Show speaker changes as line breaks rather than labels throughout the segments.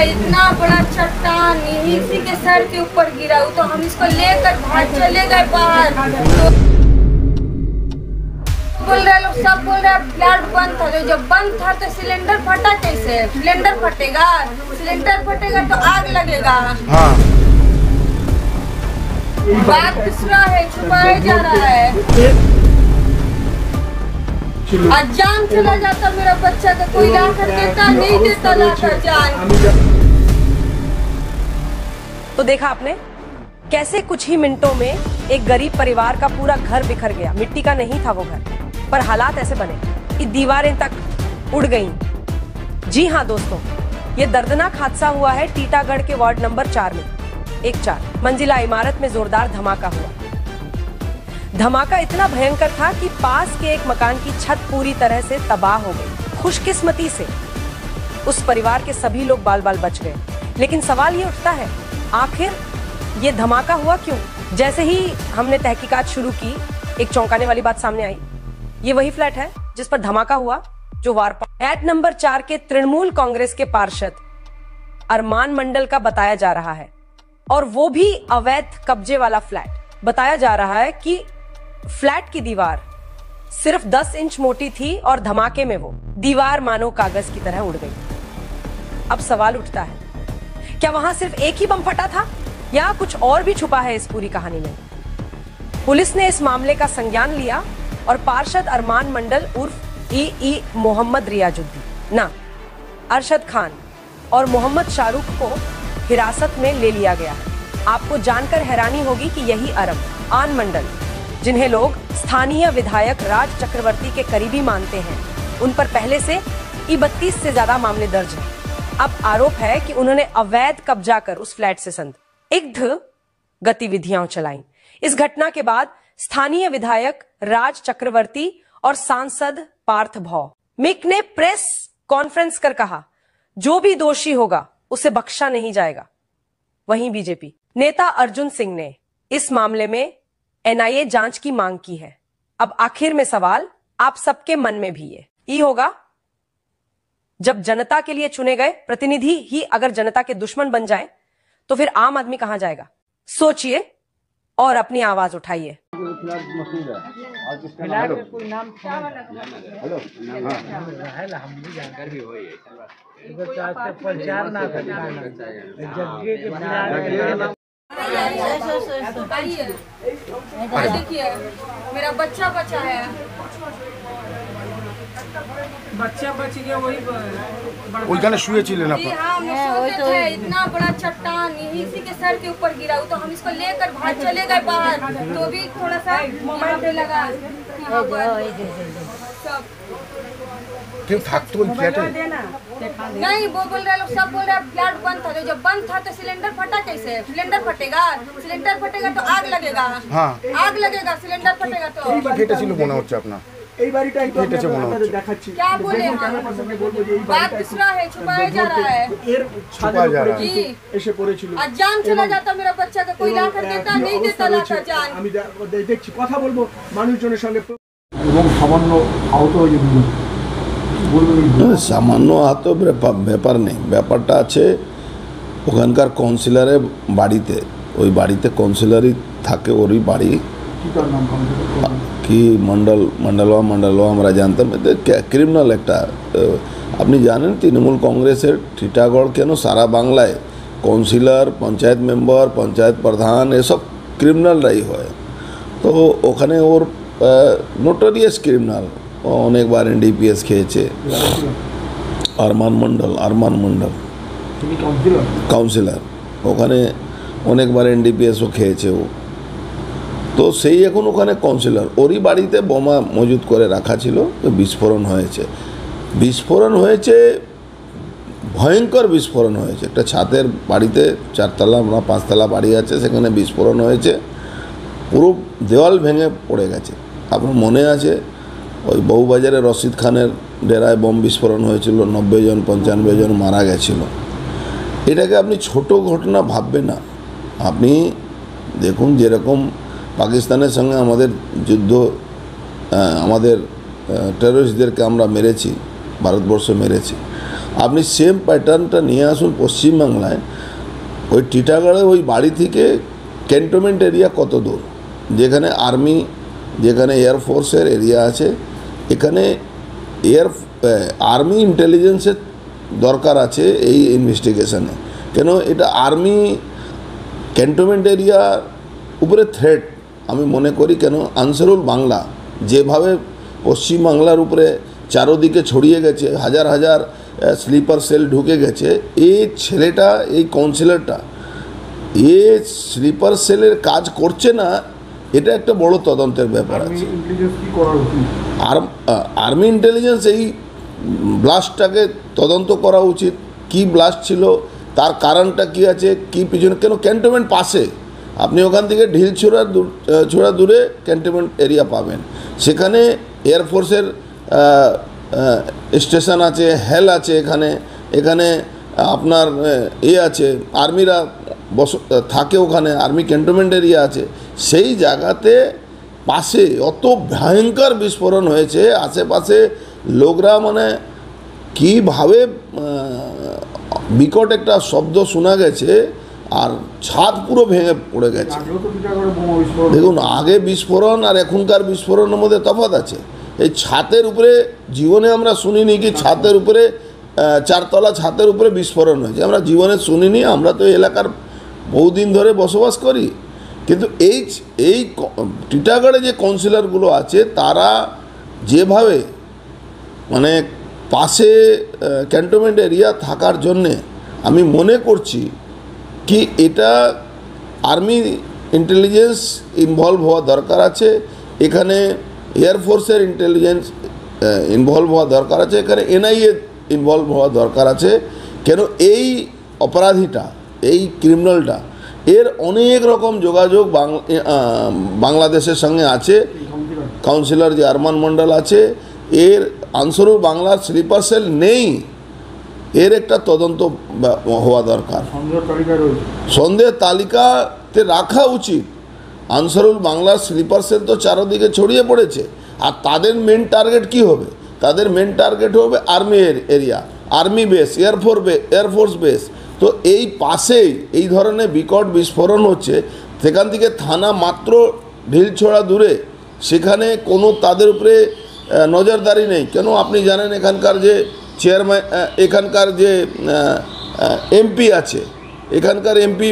इतना बड़ा चट्टान इसी के सर के ऊपर गिरा, तो हम इसको लेकर भाग चले गए बाहर। तो बोल रहे लोग, सब बोल रहे फ्लैट बंद था, तो जब बंद था तो सिलेंडर फटा कैसे? सिलेंडर फटेगा, सिलेंडर फटेगा तो आग लगेगा। हाँ। बात दूसरा है, छुपाया जा रहा है। आज जान चला जाता मेरा बच्चा का, कोई ला कर देता, नहीं देता लाकर जान।
तो देखा आपने कैसे कुछ ही मिनटों में एक गरीब परिवार का पूरा घर बिखर गया। मिट्टी का नहीं था वो घर, पर हालात ऐसे बने कि दीवारें तक उड़ गईं। जी हाँ दोस्तों, ये दर्दनाक हादसा हुआ है टीटागढ़ के वार्ड नंबर 4 में। एक 4 मंजिला इमारत में जोरदार धमाका हुआ। धमाका इतना भयंकर था कि पास के एक मकान की छत पूरी तरह से तबाह हो गई। खुशकिस्मती से उस परिवार के सभी लोग बाल बाल बच गए। लेकिन सवाल ये उठता है, आखिर ये धमाका हुआ क्यों? जैसे ही हमने तहकीकात शुरू की, एक चौंकाने वाली बात सामने आई। ये वही फ्लैट है जिस पर धमाका हुआ, जो फ्लैट नंबर 4 के तृणमूल कांग्रेस के पार्षद अरमान मंडल का बताया जा रहा है, और वो भी अवैध कब्जे वाला फ्लैट। बताया जा रहा है कि फ्लैट की दीवार सिर्फ 10 इंच मोटी थी और धमाके में वो दीवार मानो कागज की तरह उड़ गई। अब सवाल उठता है, क्या वहां सिर्फ एक ही बम फटा था या कुछ और भी छुपा है इस पूरी कहानी में? पुलिस ने इस मामले का संज्ञान लिया और पार्षद अरमान मंडल उर्फ ई मोहम्मद रियाजुद्दीन ना अरशद खान और मोहम्मद शाहरुख को हिरासत में ले लिया गया। आपको जानकर हैरानी होगी कि यही अरमान मंडल, जिन्हें लोग स्थानीय विधायक राज चक्रवर्ती के करीबी मानते हैं, उन पर पहले से E32 से ज्यादा मामले दर्ज हैं। अब आरोप है कि उन्होंने अवैध कब्जा कर उस फ्लैट से संदिग्ध गतिविधियां चलाई। इस घटना के बाद स्थानीय विधायक राज चक्रवर्ती और सांसद पार्थ भौ मिक ने प्रेस कॉन्फ्रेंस कर कहा, जो भी दोषी होगा उसे बख्शा नहीं जाएगा। वहीं बीजेपी नेता अर्जुन सिंह ने इस मामले में NIA जांच की मांग की है। अब आखिर में सवाल आप सबके मन में भी ये होगा, जब जनता के लिए चुने गए प्रतिनिधि ही अगर जनता के दुश्मन बन जाए तो फिर आम आदमी कहां जाएगा? सोचिए और अपनी आवाज उठाइए।
देखिए मेरा बच्चा बचा है,
बच्चा बच गया, वही
शुए चिल्ले इतना बड़ा चट्टान इसी के सर के ऊपर गिरा, तो हम इसको लेकर भाग चले गए बाहर। तो भी थोड़ा सा मोबाइल पे लगा नहीं, वो बोल रहे लोग, सब बोल रहे फ्लैट बंद था, तो जब बंद था तो सिलेंडर फटा कैसे? सिलेंडर फटेगा, सिलेंडर फटेगा तो आग लगेगा। हाँ। आग लगेगा, सिलेंडर फटेगा तो अपना क्या बोले? बात दूसरा है, छुपाया जा रहा है। आज जान चला जाता मेरा बच्चा का, कोई ला कर देता, नहीं देता लाकर जान।
দেখছি কথা বলবো মানুষজনের সঙ্গে এবং সামান্য আহত হয়ে
সামান্য আহত ব্যাপার নেই, ব্যাপারটা আছে ওখানকার কাউন্সিলরের বাড়িতে। ওই বাড়িতে কাউন্সিলরই থাকে, ওরই বাড়ি কি মন্ডলওয়া আমরা জানতাম। ক্রিমিনাল একটা, আপনি জানেন তৃণমূল কংগ্রেসের টিটাগড় কেন সারা বাংলায় কাউন্সিলর, পঞ্চায়েত মেম্বার, পঞ্চায়েত প্রধান এসব ক্রিমিনালরাই হয়। তো ওখানে ওর নোটোরিয়াস ক্রিমিনাল, অনেকবার NDPS খেয়েছে। আরমান মন্ডল কাউন্সিলর, ওখানে অনেকবার NDPSও খেয়েছে ও। তো সেই এখন ওখানে কাউন্সিলর, ওরই বাড়িতে বোমা মজুত করে রাখা ছিল, তো বিস্ফোরণ হয়েছে, ভয়ঙ্কর বিস্ফোরণ হয়েছে। একটা ছাদের বাড়িতে, 4তলা না 5তলা বাড়ি আছে, সেখানে বিস্ফোরণ হয়েছে, পুরো দেওয়াল ভেঙে পড়ে গেছে। আপনার মনে আছে ওই বউবাজারে রশিদ খানের ডেরায় বোম বিস্ফোরণ হয়েছিল, 90 জন 95 জন মারা গেছিল। এটাকে আপনি ছোট ঘটনা ভাববেন না। আপনি দেখুন, যেরকম পাকিস্তানের সঙ্গে আমাদের যুদ্ধ, আমাদের টেররিস্টদেরকে আমরা মেরেছি, ভারতবর্ষ মেরেছি, আপনি সেম প্যাটার্নটা নিয়ে আসুন পশ্চিমবাংলায়। ওই টিটাগড়ে ওই বাড়ি থেকে ক্যান্টনমেন্ট এরিয়া কত দূর, যেখানে আর্মি, যেখানে এয়ারফোর্সের এরিয়া আছে, এখানে আর্মি ইন্টেলিজেন্সের দরকার আছে এই ইনভেস্টিগেশনে। কেন এটা আর্মি ক্যান্টনমেন্ট এরিয়ার উপরে থ্রেট আমি মনে করি। কেন আনসারুল বাংলা যেভাবে পশ্চিমবাংলার উপরে চারোদিকে ছড়িয়ে গেছে, হাজার হাজার স্লিপার সেল ঢুকে গেছে, এই ছেলেটা, এই কাউন্সিলরটা এ স্লিপার সেলের কাজ করছে না, এটা একটা বড় তদন্তের ব্যাপার আছে। আর্মি ইন্টেলিজেন্স এই ব্লাস্টটাকে তদন্ত করা উচিত। কি ব্লাস্ট ছিল, তার কারণটা কি আছে, কি পিছনে, কেন ক্যান্টনমেন্ট পাশে, আপনি ওখান থেকে ছোড়া দূরে ক্যান্টনমেন্ট এরিয়া পাবেন। সেখানে এয়ারফোর্সের স্টেশন আছে, হেল আছে, এখানে আপনার আছে, আর্মিরা থাকে ওখানে, আর্মি ক্যান্টনমেন্ট এরিয়া আছে। সেই জায়গাতে পাশে অত ভয়ঙ্কর বিস্ফোরণ হয়েছে, আশেপাশে লোকরা মানে কীভাবে বিকট একটা শব্দ শোনা গেছে, আর ছাদ পুরো ভেঙে পড়ে গেছে। দেখুন, আগে বিস্ফোরণ আর এখনকার বিস্ফোরণের মধ্যে তফাৎ আছে। এই ছাদের উপরে জীবনে আমরা শুনিনি কি ছাদের উপরে, চারতলা ছাদের উপরে বিস্ফোরণ হয়েছে, আমরা জীবনে শুনিনি। আমরা তো এলাকার বহুদিন ধরে বসবাস করি, কিন্তু এই টিটাগড়ে যে কাউন্সিলরগুলো আছে তারা যেভাবে মানে পাশে ক্যান্টনমেন্ট এরিয়া থাকার জন্যে আমি মনে করছি কি এটা আর্মি ইন্টেলিজেন্স ইনভলভ হওয়া দরকার আছে, এখানে এয়ারফোর্সের ইন্টেলিজেন্স ইনভলভ হওয়া দরকার আছে, এখানে এনআইএ ইনভলভ হওয়া দরকার আছে। কেন এই অপরাধীটা, এই ক্রিমিনালটা, এর অনেক রকম যোগাযোগ বাংলাদেশের সঙ্গে আছে। কাউন্সিলর যে আরমান মণ্ডল আছে, এর আনসারুল বাংলার স্লিপার সেল নেই, এর একটা তদন্ত হওয়া দরকার, সন্দেহের তালিকাতে রাখা উচিত। আনসারুল বাংলার স্লিপার সেল তো চারদিকে ছড়িয়ে পড়েছে, আর তাদের মেন টার্গেট কি হবে? তাদের মেন টার্গেট হবে army area, army base, air force base. তো এই পাশেই এই ধরনের বিকট বিস্ফোরণ হচ্ছে, সেখান থেকে থানা মাত্র ঢিলছোড়া দূরে, সেখানে কোনো তাদের উপরে নজরদারি নেই। কেন আপনি জানেন এখানকার যে চেয়ারম্যান, এখানকার যে এমপি আছে, এখানকার এমপি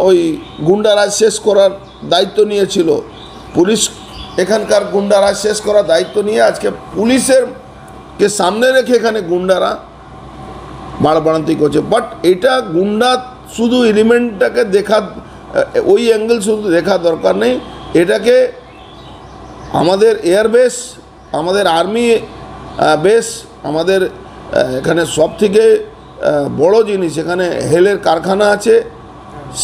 ওই গুন্ডারাজ শেষ করার দায়িত্ব নিয়েছিল। পুলিশ এখানকার গুন্ডারাজ শেষ করার দায়িত্ব নিয়ে আজকে পুলিশেরকে সামনে রেখে এখানে গুন্ডারা বাড়াবাড়ান্তি করছে। বাট এটা গুন্ডা শুধু এলিমেন্টটাকে দেখা, ওই অ্যাঙ্গেল শুধু দেখা দরকার নেই, এটাকে আমাদের এয়ারবেস, আমাদের আর্মি বেস, আমাদের এখানে সব থেকে বড় জিনিস, এখানে হেলের কারখানা আছে,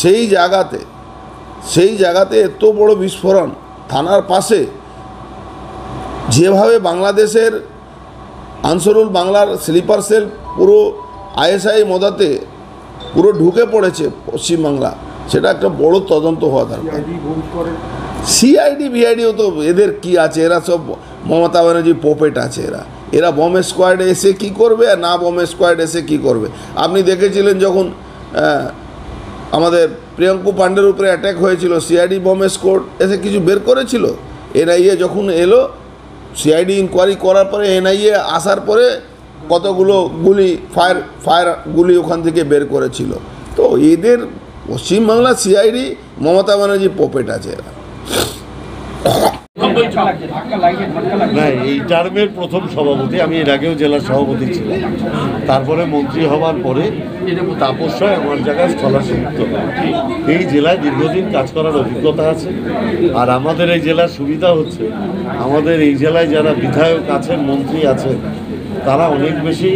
সেই জায়গাতে এত বড় বিস্ফোরণ থানার পাশে, যেভাবে বাংলাদেশের আনসারুল বাংলার স্লিপার সেল পুরো আইএসআই মদতে পুরো ঢুকে পড়েছে পশ্চিমবাংলা, সেটা একটা বড় তদন্ত হওয়া দরকার। সিআইডি ভিআইডিও তো এদের কি আছে, এরা সব মমতা ব্যানার্জি পোপেট আছে। এরা বম স্কোয়াড এসে কি করবে, আর না বম স্কোয়াড এসে কি করবে। আপনি দেখেছিলেন যখন আমাদের প্রিয়াঙ্কু পান্ডের উপরে অ্যাটাক হয়েছিল, সিআইডি বম স্কোয়াড এসে কিছু বের করেছিল? এনআইএ যখন এলো, সিআইডি ইনকোয়ারি করার পরে, এনআইএ আসার পরে কতগুলো ফায়ার গুলি ওখান থেকে বের করেছিল। তো এদের পশ্চিমবাংলা সিআইডি মমতা ব্যানার্জি পোপেট আছে এরা।
না, এই টার্মের প্রথম সভাপতি আমি, এর আগেও জেলার সভাপতি ছিলাম। তারপরে মন্ত্রী হওয়ার পরে তাপস রায় আমার জায়গায় স্থলাভিষিক্ত। এই জেলায় দীর্ঘদিন কাজ করার অভিজ্ঞতা আছে। আর আমাদের এই জেলার সুবিধা হচ্ছে, আমাদের এই জেলায় যারা বিধায়ক আছেন, মন্ত্রী আছেন, তারা অনেক বেশি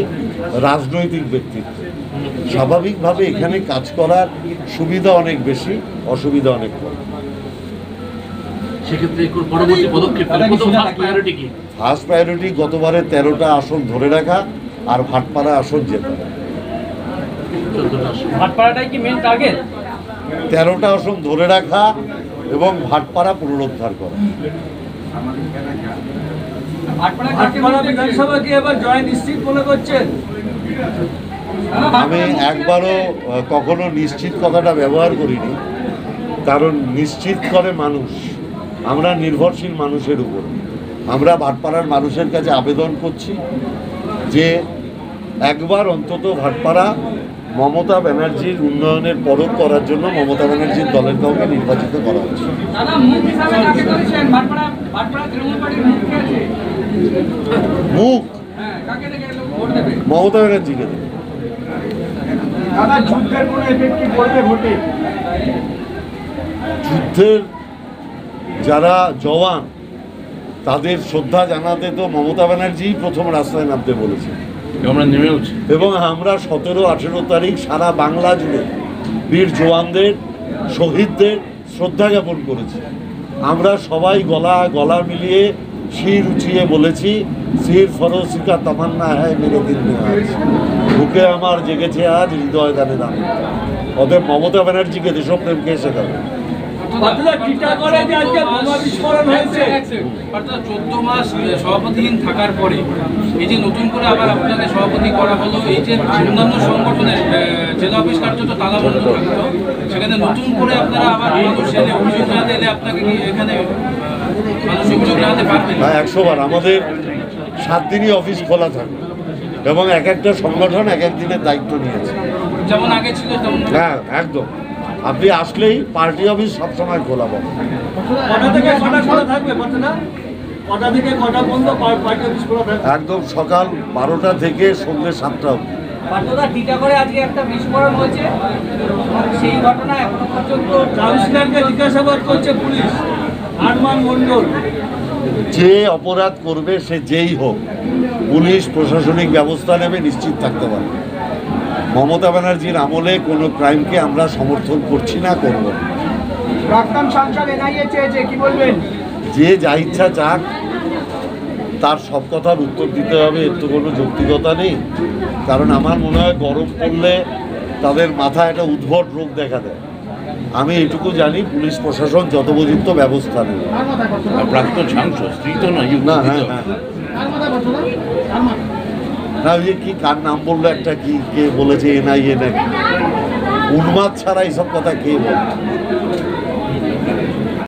রাজনৈতিক ব্যক্তিত্ব। স্বাভাবিকভাবে এখানে কাজ করার সুবিধা অনেক বেশি, অসুবিধা অনেক কম। ফার্স্ট প্রায়োরিটি গতবারে 13টা আসন ধরে রাখা আর ভাটপাড়া আসন জেতা। 13টা আসন ধরে রাখা এবং ভাটপাড়া পুনরুদ্ধার করা।
বিধানসভা কি এবার জয় নিশ্চিত মনে করছেন?
আমি একবারও কখনো নিশ্চিত কথাটা ব্যবহার করিনি, কারণ নিশ্চিত করে মানুষ, আমরা নির্ভরশীল মানুষের উপর। আমরা ভাটপাড়ার মানুষের কাছে আবেদন করছি যে একবার অন্তত ভাটপাড়া মমতা ব্যানার্জির উন্নয়নের পরখ করার জন্য মমতা ব্যানার্জির দলের কাউকে নির্বাচিত করা হচ্ছে। মুখ মমতা ব্যানার্জিকে দেবে। যুদ্ধের যারা জওয়ান তাদের শ্রদ্ধা জানাতে তো মমতা ব্যানার্জি প্রথম রাস্তায় নামতে বলেছে,
আমরা নেমেওছি,
এবং আমরা 17-18 তারিখ সারা বাংলা জুড়ে বীর জওয়ানদের শহীদদের শ্রদ্ধা জ্ঞাপন করেছি। আমরা সবাই গলা মিলিয়ে শির উঁচিয়ে বলেছি, শির ফরোসি কা তামান্না হ্যায় মেরে দিল মে আজ, বুকে আমার জেগেছে আজ হৃদয় দানে দানে। অতএব মমতা ব্যানার্জিকে দেশপ্রেমকে শেখাবে।
14 মাস সভাপতিহীন থাকার পরে এই যে নতুন করে আবার আপনাকে সভাপতি করা হলো, এই যে অন্যান্য সংগঠনের জেলা অফিস কার্য তো তালাবন্ধ থাকতো, সেখানে নতুন করে আপনারা আবার মানুষ এলে অভিযোগ জানাতে এলে আপনাকে কি এখানে মানুষ অভিযোগ জানাতে পারবেন?
100 বার আমাদের 7 দিনই অফিস খোলা থাকবে, এবং এক একটা সংগঠন এক এক দিনের দায়িত্ব নিয়েছে,
যেমন আগে ছিল তেমন।
হ্যাঁ একদম, আপনি আসলেই পার্টি অফিস সবসময় খোলা পাবেন। একদম সকাল 12টা থেকে সন্ধ্যে 7টা অবধি।
টিটাগড়ে আজকে একটা বিস্ফোরণ হয়েছে, সেই ঘটনা এখনো পর্যন্ত কাউন্সিলরকে জিজ্ঞাসাবাদ করছে পুলিশ। আরমান মণ্ডল
যে অপরাধ করবে সে যেই হোক, পুলিশ প্রশাসনিক ব্যবস্থা নেবে, নিশ্চিত থাকতে পারবে। মমতা ব্যানার্জির আমলে কোনো ক্রাইমকে আমরা সমর্থন করছি না, করব না।
প্রাক্তন সাংসদ এনআইএ চেয়েছে, কি বলবেন?
যে যা ইচ্ছা চাক, তার সব কথার উত্তর দিতে হবে, এর তো কোনো যৌক্তিকতা নেই। কারণ আমার মনে হয় গরম পড়লে তাদের মাথায় একটা উদ্ভট রোগ দেখা দেয়। আমি এটুকু জানি, পুলিশ প্রশাসন যথোপযুক্ত ব্যবস্থা নেবে।
প্রাক্তন সাংসদ স্ত্রী তো না?
না, হ্যাঁ হ্যাঁ, না ওই যে কি কার নাম বললো একটা, কি কে বলেছে এনআইএ নাকি, উন্মাদ ছাড়া এইসব কথা কে বলে?